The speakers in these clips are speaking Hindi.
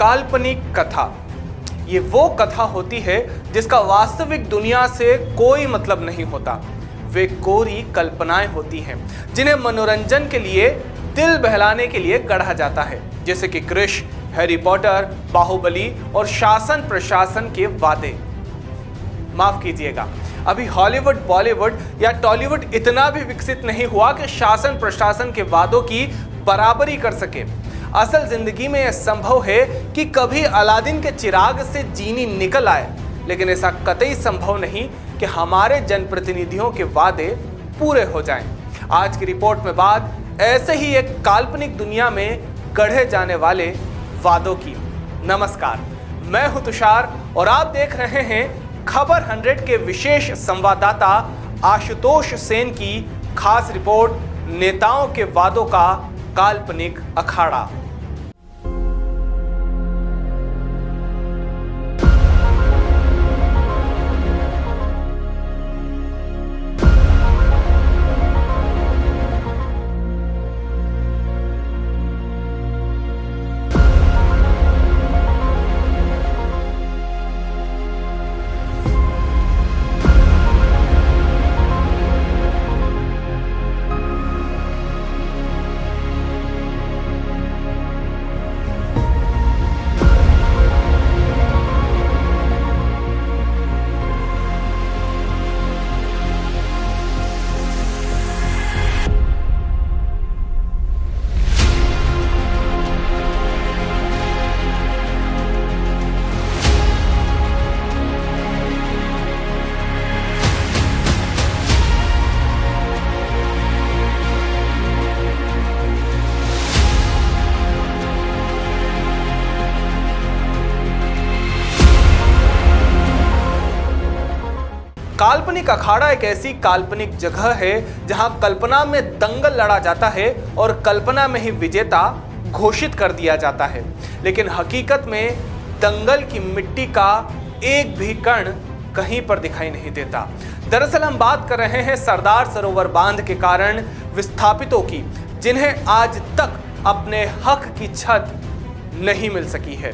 काल्पनिक कथा, ये वो कथा होती है जिसका वास्तविक दुनिया से कोई मतलब नहीं होता। वे कोरी कल्पनाएं होती हैं जिन्हें मनोरंजन के लिए, दिल बहलाने के लिए गढ़ा जाता है, जैसे कि कृष, हैरी पॉटर, बाहुबली और शासन प्रशासन के वादे। माफ कीजिएगा, अभी हॉलीवुड, बॉलीवुड या टॉलीवुड इतना भी विकसित नहीं हुआ कि शासन प्रशासन के वादों की बराबरी कर सके। असल जिंदगी में यह संभव है कि कभी अलादीन के चिराग से जीनी निकल आए, लेकिन ऐसा कतई संभव नहीं कि हमारे जनप्रतिनिधियों के वादे पूरे हो जाएं। आज की रिपोर्ट में बात ऐसे ही एक काल्पनिक दुनिया में गढ़े जाने वाले वादों की। नमस्कार, मैं हूं तुषार और आप देख रहे हैं खबर 100 के विशेष संवाददाता आशुतोष सेन की खास रिपोर्ट, नेताओं के वादों का काल्पनिक अखाड़ा। काल्पनिक अखाड़ा एक ऐसी काल्पनिक जगह है जहां कल्पना में दंगल लड़ा जाता है और कल्पना में ही विजेता घोषित कर दिया जाता है, लेकिन हकीकत में दंगल की मिट्टी का एक भी कण कहीं पर दिखाई नहीं देता। दरअसल हम बात कर रहे हैं सरदार सरोवर बांध के कारण विस्थापितों की, जिन्हें आज तक अपने हक की छत नहीं मिल सकी है।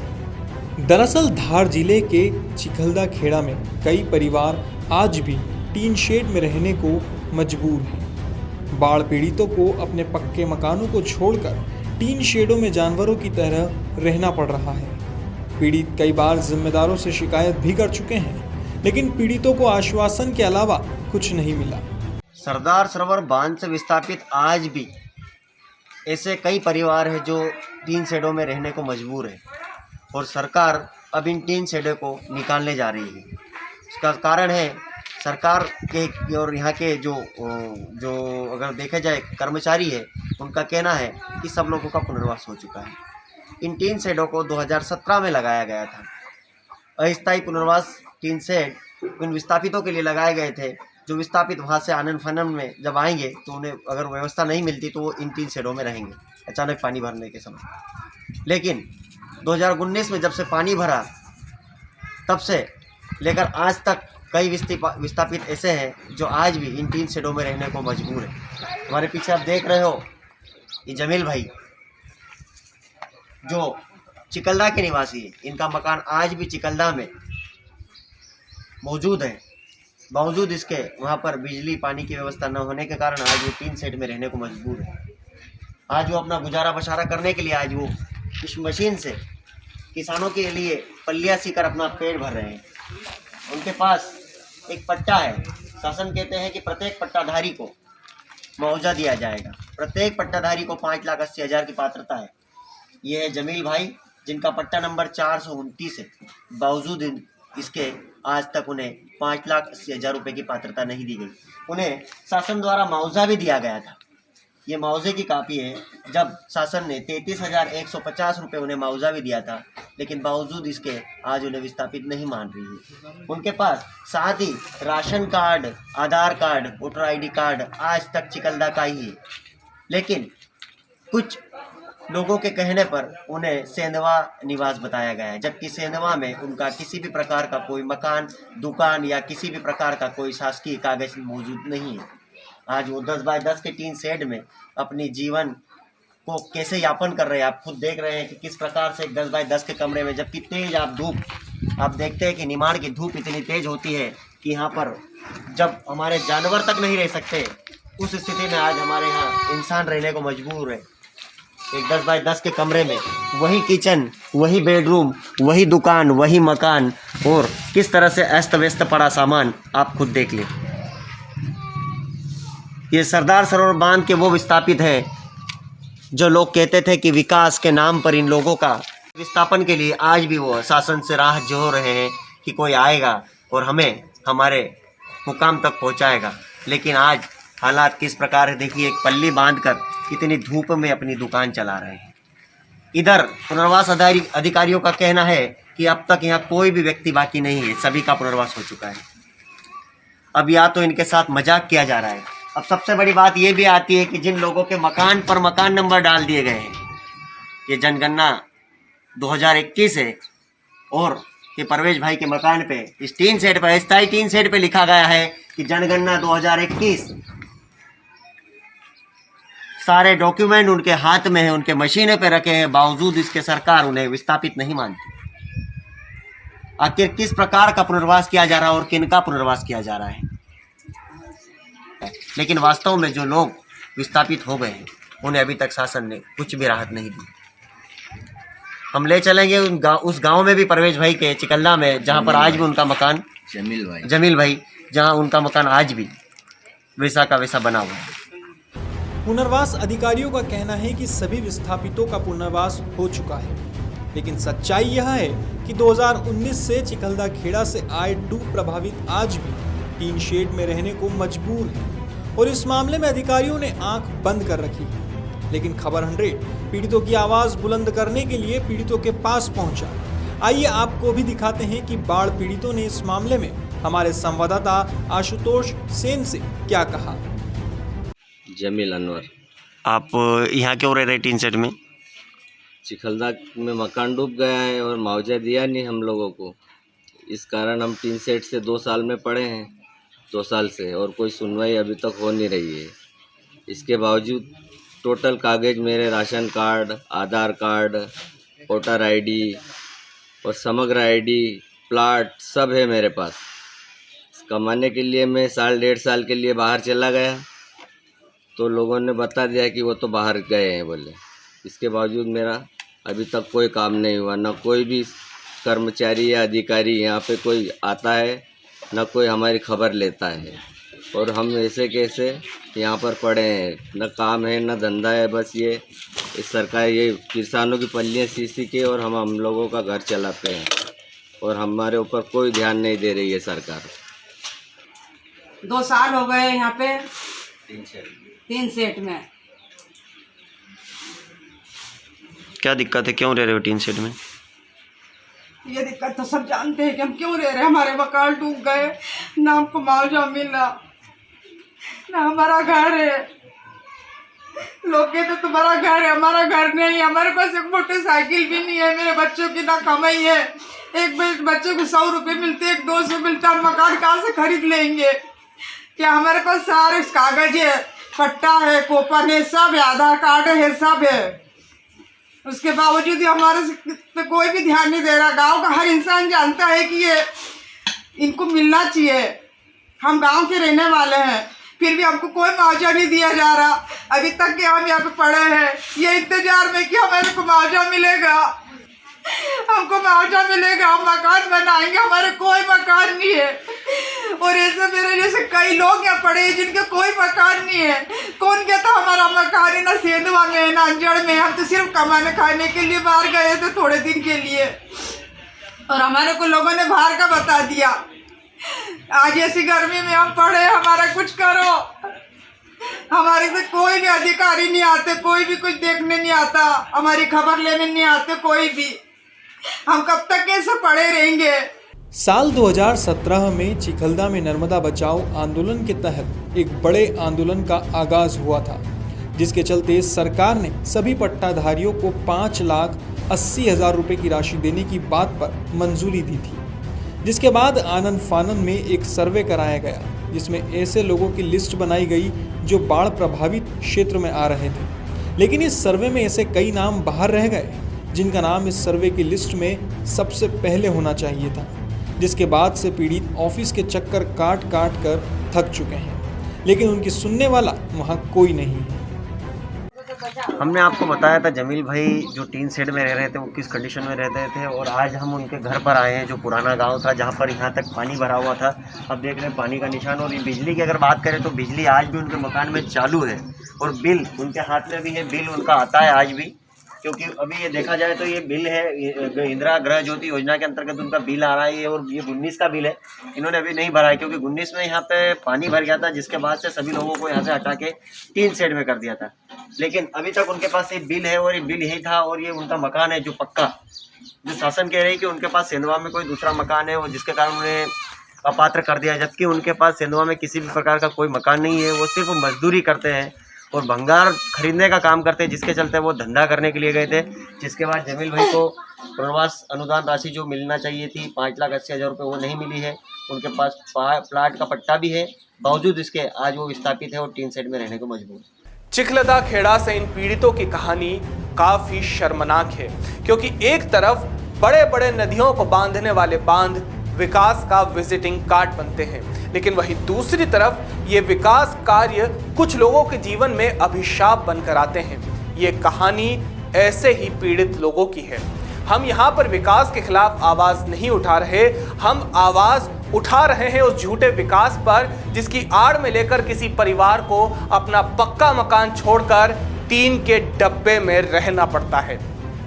दरअसल धार जिले के चिखलदा खेड़ा में कई परिवार आज भी टीन शेड में रहने को मजबूर हैं। बाढ़ पीड़ितों को अपने पक्के मकानों को छोड़कर टीन शेडों में जानवरों की तरह रहना पड़ रहा है। पीड़ित कई बार जिम्मेदारों से शिकायत भी कर चुके हैं, लेकिन पीड़ितों को आश्वासन के अलावा कुछ नहीं मिला। सरदार सरोवर बांध से विस्थापित आज भी ऐसे कई परिवार हैं जो टीन शेडों में रहने को मजबूर है और सरकार अब इन टीन शेडों को निकालने जा रही है। इसका कारण है सरकार के और यहाँ के जो अगर देखा जाए कर्मचारी है, उनका कहना है कि सब लोगों का पुनर्वास हो चुका है। इन टीन शेडों को 2017 में लगाया गया था। अस्थायी पुनर्वास टीन शेड इन विस्थापितों के लिए लगाए गए थे। जो विस्थापित वहाँ से आनन फानन में जब आएंगे तो उन्हें अगर व्यवस्था नहीं मिलती तो वो इन टीन शेडों में रहेंगे अचानक पानी भरने के समय। लेकिन 2019 में जब से पानी भरा तब से लेकर आज तक कई विस्थापित ऐसे हैं जो आज भी इन टीन शेडों में रहने को मजबूर है। हमारे पीछे आप देख रहे हो, ये जमील भाई जो चिकलदा के निवासी है, इनका मकान आज भी चिकलदा में मौजूद है। बावजूद इसके वहाँ पर बिजली पानी की व्यवस्था न होने के कारण आज वो टीन शेड में रहने को मजबूर है। आज वो अपना गुजारा बसारा करने के लिए आज वो इस मशीन से किसानों के लिए पल्लियाँ सीकर अपना पेट भर रहे हैं। उनके पास एक पट्टा है। शासन कहते हैं कि प्रत्येक पट्टाधारी को मुआवजा दिया जाएगा। प्रत्येक पट्टाधारी को 5,80,000 की पात्रता है। ये है जमील भाई, जिनका पट्टा नंबर 429 है। बावजूद इसके आज तक उन्हें 5,80,000 रुपये की पात्रता नहीं दी गई। उन्हें शासन द्वारा मुआवजा भी दिया गया था। ये मुआवजे की कापी है। जब शासन ने 33,150 रुपये उन्हें मुआवजा भी दिया था, लेकिन बावजूद इसके आज उन्हें विस्थापित नहीं मान रही है। उनके पास साथ ही राशन कार्ड, आधार कार्ड, वोटर आईडी कार्ड आज तक चिकलदा का ही है। लेकिन कुछ लोगों के कहने पर उन्हें सेंधवा निवास बताया गया है, जबकि सेंधवा में उनका किसी भी प्रकार का कोई मकान, दुकान या किसी भी प्रकार का कोई शासकीय कागज मौजूद नहीं है। आज वो 10 बाय 10 के टीन शेड में अपनी जीवन को कैसे यापन कर रहे हैं। आप खुद देख रहे हैं कि किस प्रकार से 10 बाय 10 के कमरे में, जबकि तेज आप देखते हैं कि निमाड़ की धूप इतनी तेज होती है कि यहाँ पर जब हमारे जानवर तक नहीं रह सकते, उस स्थिति में आज हमारे यहाँ इंसान रहने को मजबूर है। एक 10 बाय 10 के कमरे में वही किचन, वही बेडरूम, वही दुकान, वही मकान, और किस तरह से अस्त व्यस्त पड़ा सामान आप खुद देख लें। ये सरदार सरोवर बांध के वो विस्थापित है जो लोग कहते थे कि विकास के नाम पर इन लोगों का विस्थापन के लिए आज भी वो शासन से राह जो रहे हैं कि कोई आएगा और हमें हमारे मुकाम तक पहुंचाएगा। लेकिन आज हालात किस प्रकार है देखिए, एक पल्ली बांधकर इतनी धूप में अपनी दुकान चला रहे हैं। इधर पुनर्वास अधिकारियों का कहना है कि अब तक यहाँ कोई भी व्यक्ति बाकी नहीं है, सभी का पुनर्वास हो चुका है। अब या तो इनके साथ मजाक किया जा रहा है। अब सबसे बड़ी बात ये भी आती है कि जिन लोगों के मकान पर मकान नंबर डाल दिए गए हैं, ये जनगणना 2021 है, और ये परवेज भाई के मकान पे इस टीन शेड पर, स्थायी टीन शेड पे लिखा गया है कि जनगणना 2021। सारे डॉक्यूमेंट उनके हाथ में है, उनके मशीने पे रखे हैं, बावजूद इसके सरकार उन्हें विस्थापित नहीं मानती। आखिर किस प्रकार का पुनर्वास किया जा रहा है और किनका पुनर्वास किया जा रहा है। लेकिन वास्तव में जो लोग विस्थापित हो गए हैं उन्हें अभी तक शासन ने कुछ भी राहत नहीं दी। हम ले चलेंगे उस गांव में भी, परवेज भाई के चिकल्ला में, जहां पर आज भी उनका मकान, जमील भाई जहां उनका मकान आज भी वैसा का वैसा बना हुआ है। पुनर्वास अधिकारियों का कहना है कि सभी विस्थापितों का पुनर्वास हो चुका है, लेकिन सच्चाई यह है कि 2019 से चिखलदा खेड़ा से आए डूब प्रभावित आज भी टीन शेड में रहने को मजबूर हैं, और इस मामले में अधिकारियों ने आंख बंद कर रखी है। लेकिन खबर 100 पीड़ितों की आवाज बुलंद करने के लिए पीड़ितों के पास पहुंचा। आइए आपको भी दिखाते हैं कि बाढ़ पीड़ितों ने इस मामले में हमारे संवाददाता आशुतोष सेन से क्या कहा। जमील अनवर। आप यहाँ क्यों रह रहे टीन शेड में? चिखलदा में मकान डूब गया है और मुआवजा दिया नहीं हम लोगों को, इस कारण हम टीन शेड से 2 साल में पड़े हैं, 2 साल से, और कोई सुनवाई अभी तक हो नहीं रही है। इसके बावजूद टोटल कागज़ मेरे राशन कार्ड, आधार कार्ड, वोटर आईडी और समग्र आईडी, प्लाट सब है मेरे पास। कमाने के लिए मैं 1.5 साल के लिए बाहर चला गया तो लोगों ने बता दिया कि वो तो बाहर गए हैं बोले। इसके बावजूद मेरा अभी तक कोई काम नहीं हुआ, ना कोई भी कर्मचारी या अधिकारी यहाँ पे कोई आता है, ना कोई हमारी खबर लेता है, और हम ऐसे कैसे यहाँ पर पड़े हैं, न काम है न धंधा है। बस ये इस सरकार ये किसानों की पल्लियाँ सी के और हम लोगों का घर चलाते हैं, और हमारे ऊपर कोई ध्यान नहीं दे रही है सरकार। 2 साल हो गए यहाँ पे टीन शेड में। क्या दिक्कत है, क्यों रह रहे हो टीन शेड में? ये दिक्कत तो सब जानते हैं कि हम क्यों रह रहे हैं। हमारे मकान डूब गए, ना हमको मुआवजा मिला, ना हमारा घर है। लोग कहते तुम्हारा घर है, हमारा घर नहीं है। हमारे पास एक मोटरसाइकिल भी नहीं है, मेरे बच्चों की ना कमाई है। एक बच्चे को 100 रुपये मिलते, एक 200 मिलता, हम मकान कहाँ से खरीद लेंगे? क्या हमारे पास सारे कागज है, पट्टा है, कोपन है, सब है, आधार कार्ड है, सब है। उसके बावजूद हमारे पे कोई भी ध्यान नहीं दे रहा। गांव का हर इंसान जानता है कि ये इनको मिलना चाहिए। हम गांव के रहने वाले हैं, फिर भी हमको कोई मुआवजा नहीं दिया जा रहा। अभी तक के हम यहाँ पे पड़े हैं ये इंतजार में कि हमारे को मुआवजा मिलेगा, हमको मुआवजा मिलेगा, हम मकान बनाएंगे। हमारे कोई मकान नहीं है, और ऐसे मेरे जैसे कई लोग यहाँ पड़े हैं जिनके कोई मकान नहीं है। कौन कहता हमारा मकान है? ना सेंधवा में है, ना अंजड़ में। हम तो सिर्फ कमाने खाने के लिए बाहर गए थे थोड़े दिन के लिए, और हमारे को लोगों ने बाहर का बता दिया। आज ऐसी गर्मी में हम पड़े, हमारा कुछ करो। हमारे से कोई भी अधिकारी नहीं आते, कोई भी कुछ देखने नहीं आता, हमारी खबर लेने नहीं आते कोई भी। हम कब तक कैसे पड़े रहेंगे? साल 2017 में चिखलदा में नर्मदा बचाओ आंदोलन के तहत एक बड़े आंदोलन का आगाज हुआ था, जिसके चलते सरकार ने सभी पट्टाधारियों को 5,80,000 रुपये की राशि देने की बात पर मंजूरी दी थी। जिसके बाद आनंद फानंद में एक सर्वे कराया गया, जिसमें ऐसे लोगों की लिस्ट बनाई गई जो बाढ़ प्रभावित क्षेत्र में आ रहे थे, लेकिन इस सर्वे में ऐसे कई नाम बाहर रह गए जिनका नाम इस सर्वे की लिस्ट में सबसे पहले होना चाहिए था, जिसके बाद से पीड़ित ऑफिस के चक्कर काट काट कर थक चुके हैं, लेकिन उनकी सुनने वाला वहाँ कोई नहीं है। हमने आपको बताया था जमील भाई जो टीन शेड में रह रहे थे वो किस कंडीशन में रहते थे, और आज हम उनके घर पर आए हैं जो पुराना गांव था जहां पर यहाँ तक पानी भरा हुआ था। अब देख रहे हैं पानी का निशान। और ये बिजली की अगर बात करें तो बिजली आज भी उनके मकान में चालू है, और बिल उनके हाथ में भी है, बिल उनका आता है आज भी। क्योंकि अभी ये देखा जाए तो ये बिल है इंदिरा गृह ज्योति योजना के अंतर्गत उनका बिल आ रहा है, और ये 19 का बिल है। इन्होंने अभी नहीं भरा है क्योंकि 19 में यहाँ पे पानी भर गया था, जिसके बाद से सभी लोगों को यहाँ से हटा के टीन शेड में कर दिया था। लेकिन अभी तक उनके पास ये बिल है, और ये बिल यही था, और ये उनका मकान है जो पक्का, जो शासन कह रही है कि उनके पास सेंधवा में कोई दूसरा मकान है, और जिसके कारण उन्हें अपात्र कर दिया, जबकि उनके पास सेंधवा में किसी भी प्रकार का कोई मकान नहीं है। वो सिर्फ मजदूरी करते हैं और भंगार खरीदने का काम करते हैं, जिसके चलते वो धंधा करने के लिए गए थे। जिसके बाद जमील भाई को प्रवास अनुदान राशि जो मिलना चाहिए थी 5,80,000 रुपये वो नहीं मिली है। उनके पास प्लाट का पट्टा भी है, बावजूद इसके आज वो विस्थापित है और टीन शेड में रहने को मजबूर है। चिखलदा खेड़ा से इन पीड़ितों की कहानी काफी शर्मनाक है, क्योंकि एक तरफ बड़े बड़े नदियों को बांधने वाले बांध विकास का विजिटिंग कार्ड बनते हैं, लेकिन वहीं दूसरी तरफ ये विकास कार्य कुछ लोगों के जीवन में अभिशाप बनकर आते हैं। ये कहानी ऐसे ही पीड़ित लोगों की है। हम यहाँ पर विकास के खिलाफ आवाज नहीं उठा रहे, हम आवाज उठा रहे हैं उस झूठे विकास पर जिसकी आड़ में लेकर किसी परिवार को अपना पक्का मकान छोड़कर टीन के डब्बे में रहना पड़ता है।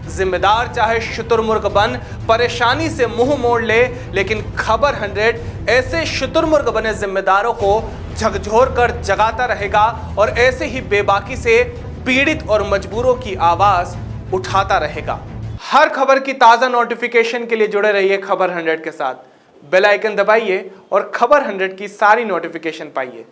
जिम्मेदार चाहे शुतुरमुर्ग बन परेशानी से मुंह मोड़ ले, लेकिन खबर 100 ऐसे शुतुरमुर्ग बने जिम्मेदारों को झकझोर कर जगाता रहेगा और ऐसे ही बेबाकी से पीड़ित और मजबूरों की आवाज उठाता रहेगा। हर खबर की ताज़ा नोटिफिकेशन के लिए जुड़े रहिए खबर 100 के साथ। बेल आइकन दबाइए और खबर 100 की सारी नोटिफिकेशन पाइए।